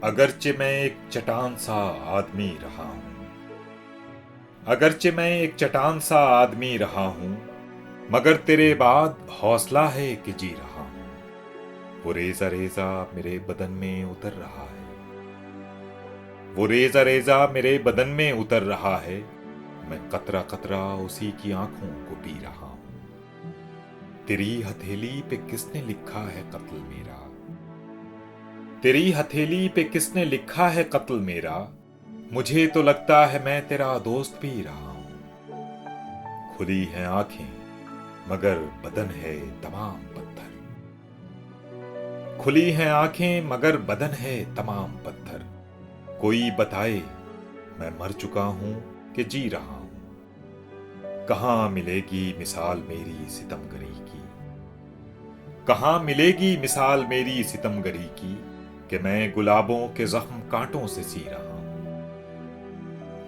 अगरचे मैं एक चट्टान सा आदमी रहा हूं, अगरचे मैं एक चट्टान सा आदमी रहा हूं, मगर तेरे बाद हौसला है कि जी रहा हूं। वो रेजा रेजा मेरे बदन में उतर रहा है, वो रेजा रेजा मेरे बदन में उतर रहा है। मैं कतरा कतरा उसी की आंखों को पी रहा हूं। तेरी हथेली पे किसने लिखा है कत्ल मेरा, तेरी हथेली पे किसने लिखा है कत्ल मेरा। मुझे तो लगता है मैं तेरा दोस्त भी रहा हूं। खुली हैं आंखें मगर बदन है तमाम पत्थर, खुली हैं आंखें मगर बदन है तमाम पत्थर। कोई बताए मैं मर चुका हूं कि जी रहा हूं। कहां मिलेगी मिसाल मेरी सितमगरी की, कहां मिलेगी मिसाल मेरी सितमगरी की, कि मैं गुलाबों के जख्म कांटों से सी रहा हूं।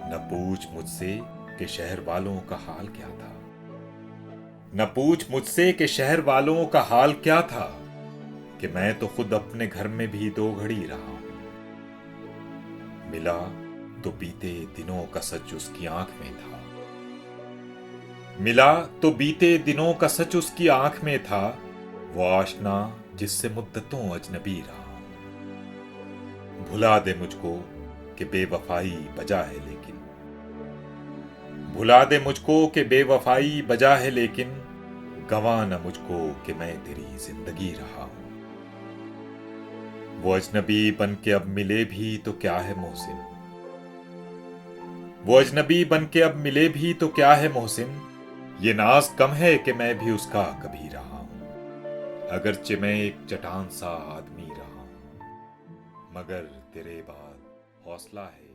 न पूछ मुझसे कि शहर वालों का हाल क्या था, न पूछ मुझसे कि शहर वालों का हाल क्या था, कि मैं तो खुद अपने घर में भी दो घड़ी रहा हूं। मिला तो बीते दिनों का सच उसकी आंख में था, मिला तो बीते दिनों का सच उसकी आंख में था। वो आशना जिससे मुद्दतों अजनबी रहा हूं। भुला दे मुझको कि बेवफाई बजा है लेकिन, भुला दे मुझको कि बेवफाई बजा है लेकिन, गवा न मुझको कि मैं तेरी जिंदगी रहा हूं। वो अजनबी बन के अब मिले भी तो क्या है मोहसिन, वो अजनबी बन के अब मिले भी तो क्या है मोहसिन। ये नाज कम है कि मैं भी उसका कभी रहा हूं। अगरचे मैं एक चट्टान सा आदमी रहा हूं, मगर तेरे बाद हौसला है